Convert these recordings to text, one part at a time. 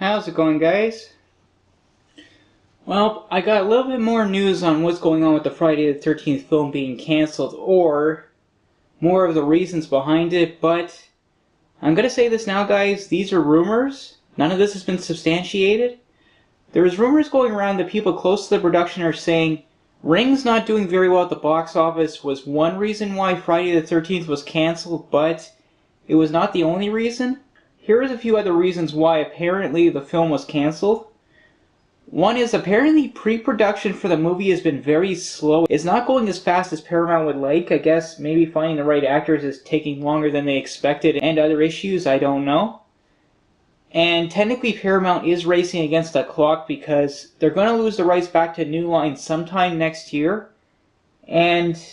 How's it going, guys? Well, I got a little bit more news on what's going on with the Friday the 13th film being cancelled, or more of the reasons behind it, but I'm gonna say this now, guys, these are rumors. None of this has been substantiated. There's rumors going around that people close to the production are saying Ring's not doing very well at the box office was one reason why Friday the 13th was cancelled, but it was not the only reason. Here's a few other reasons why apparently the film was cancelled. One is apparently pre-production for the movie has been very slow. It's not going as fast as Paramount would like. I guess maybe finding the right actors is taking longer than they expected and other issues, I don't know. And technically Paramount is racing against the clock because they're going to lose the rights back to New Line sometime next year. And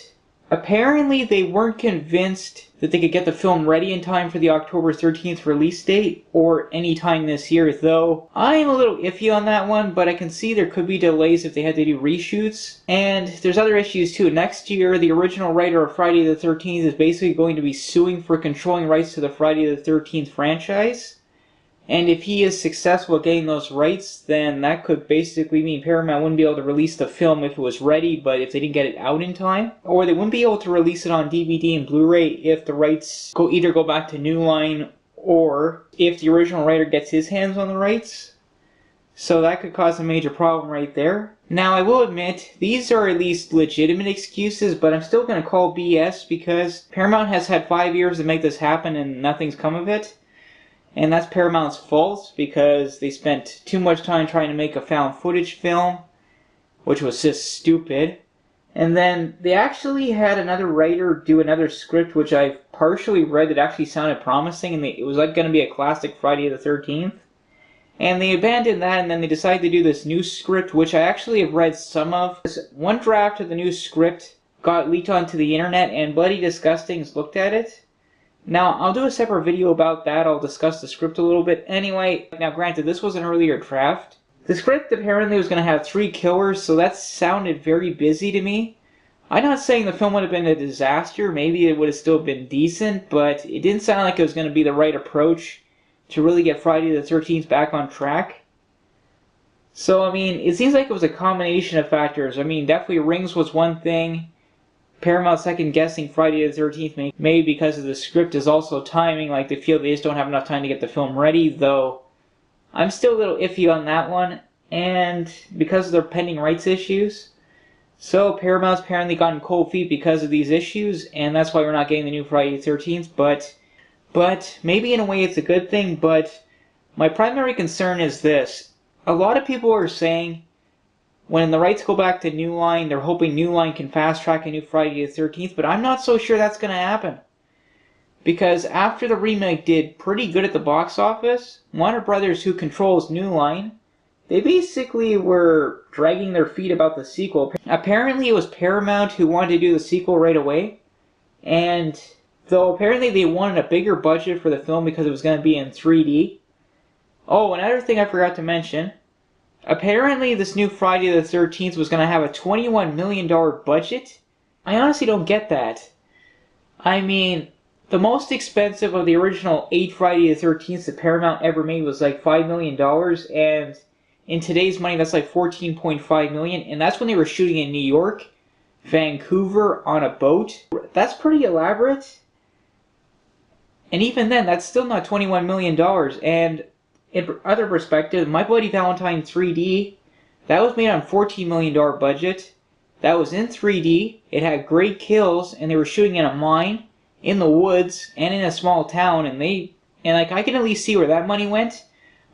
apparently they weren't convinced that they could get the film ready in time for the October 13th release date or any time this year, though I am a little iffy on that one, but I can see there could be delays if they had to do reshoots. And there's other issues too. Next year, the original writer of Friday the 13th is basically going to be suing for controlling rights to the Friday the 13th franchise. And if he is successful at getting those rights, then that could basically mean Paramount wouldn't be able to release the film if it was ready, but if they didn't get it out in time. Or they wouldn't be able to release it on DVD and Blu-ray if the rights either go back to New Line or if the original writer gets his hands on the rights. So that could cause a major problem right there. Now I will admit, these are at least legitimate excuses, but I'm still going to call BS because Paramount has had 5 years to make this happen and nothing's come of it. And that's Paramount's fault because they spent too much time trying to make a found footage film, which was just stupid. And then they actually had another writer do another script, which I partially read that actually sounded promising, and it was like going to be a classic Friday the 13th. And they abandoned that, and then they decided to do this new script, which I actually have read some of. One draft of the new script got leaked onto the internet, and Bloody Disgusting's looked at it. Now, I'll do a separate video about that. I'll discuss the script a little bit. Anyway, now granted, this was an earlier draft. The script apparently was going to have 3 killers, so that sounded very busy to me. I'm not saying the film would have been a disaster. Maybe it would have still been decent, but it didn't sound like it was going to be the right approach to really get Friday the 13th back on track. So, I mean, it seems like it was a combination of factors. I mean, definitely Rings was one thing. Paramount second-guessing Friday the 13th, maybe because of the script, is also timing, like they feel they just don't have enough time to get the film ready, though I'm still a little iffy on that one, and because of their pending rights issues. So Paramount's apparently gotten cold feet because of these issues, and that's why we're not getting the new Friday the 13th, but maybe in a way it's a good thing, but my primary concern is this. A lot of people are saying when the rights go back to New Line, they're hoping New Line can fast-track a new Friday the 13th, but I'm not so sure that's going to happen. Because after the remake did pretty good at the box office, Warner Brothers, who controls New Line, they basically were dragging their feet about the sequel. Apparently it was Paramount who wanted to do the sequel right away, and though apparently they wanted a bigger budget for the film because it was going to be in 3D. Oh, another thing I forgot to mention. Apparently this new Friday the 13th was going to have a $21 million budget. I honestly don't get that. I mean, the most expensive of the original 8 Friday the 13th that Paramount ever made was like $5 million, and in today's money that's like $14.5 million, and that's when they were shooting in New York, Vancouver, on a boat. That's pretty elaborate. And even then, that's still not $21 million, and in other perspective, My Bloody Valentine 3D, that was made on a $14 million budget. That was in 3D, it had great kills, and they were shooting in a mine, in the woods, and in a small town, and like I can at least see where that money went,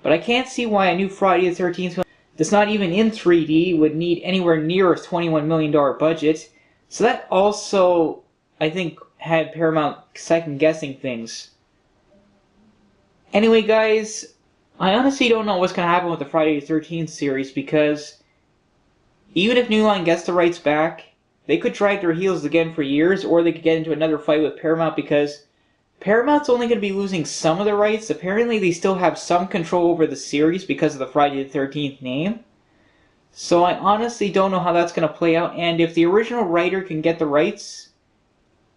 but I can't see why a new Friday the 13th film that's not even in 3D would need anywhere near a $21 million budget. So that also, I think, had Paramount second-guessing things. Anyway, guys, I honestly don't know what's going to happen with the Friday the 13th series because even if New Line gets the rights back, they could drag their heels again for years, or they could get into another fight with Paramount because Paramount's only going to be losing some of the rights. Apparently they still have some control over the series because of the Friday the 13th name. So I honestly don't know how that's going to play out, and if the original writer can get the rights,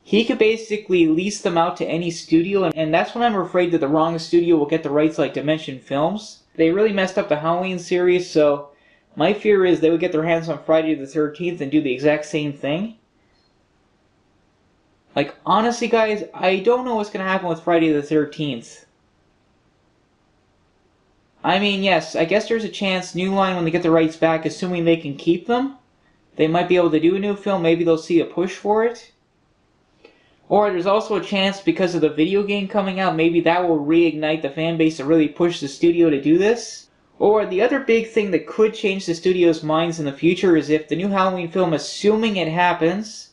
he could basically lease them out to any studio, and that's when I'm afraid that the wrong studio will get the rights, like Dimension Films. They really messed up the Halloween series, so my fear is they would get their hands on Friday the 13th and do the exact same thing. Like, honestly, guys, I don't know what's going to happen with Friday the 13th. I mean, yes, I guess there's a chance New Line, when they get the rights back, assuming they can keep them, they might be able to do a new film. Maybe they'll see a push for it. Or there's also a chance, because of the video game coming out, maybe that will reignite the fan base to really push the studio to do this. Or the other big thing that could change the studio's minds in the future is if the new Halloween film, assuming it happens,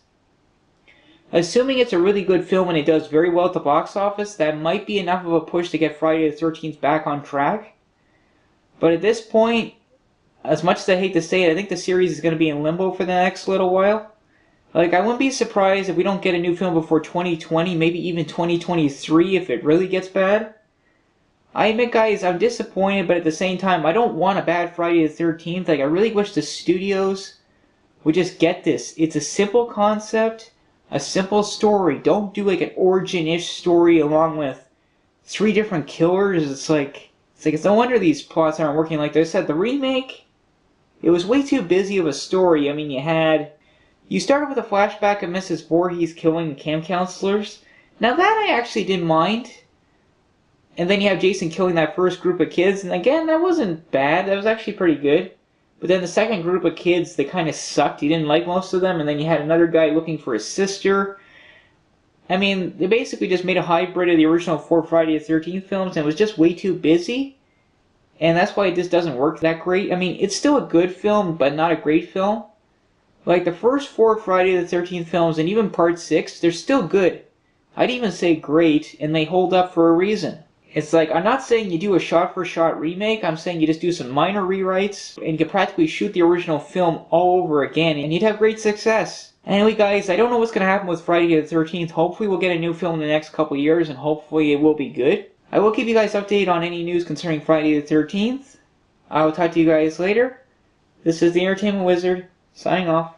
assuming it's a really good film and it does very well at the box office, that might be enough of a push to get Friday the 13th back on track. But at this point, as much as I hate to say it, I think the series is going to be in limbo for the next little while. Like, I wouldn't be surprised if we don't get a new film before 2020, maybe even 2023 if it really gets bad. I admit, guys, I'm disappointed, but at the same time, I don't want a bad Friday the 13th. Like, I really wish the studios would just get this. It's a simple concept, a simple story. Don't do like an origin-ish story along with 3 different killers. It's no wonder these plots aren't working. Like I said, the remake, it was way too busy of a story. I mean, you started with a flashback of Mrs. Voorhees killing camp counselors. Now that I actually didn't mind. And then you have Jason killing that first group of kids, and again, that wasn't bad. That was actually pretty good. But then the second group of kids, they kind of sucked. He didn't like most of them, and then you had another guy looking for his sister. I mean, they basically just made a hybrid of the original 4 Friday the 13th films, and it was just way too busy. And that's why it just doesn't work that great. I mean, it's still a good film, but not a great film. Like, the first 4 Friday the 13th films, and even Part 6, they're still good. I'd even say great, and they hold up for a reason. It's like, I'm not saying you do a shot-for-shot remake, I'm saying you just do some minor rewrites, and you could practically shoot the original film all over again, and you'd have great success. Anyway, guys, I don't know what's going to happen with Friday the 13th. Hopefully we'll get a new film in the next couple years, and hopefully it will be good. I will keep you guys updated on any news concerning Friday the 13th. I will talk to you guys later. This is the Entertainment Wizard, signing off.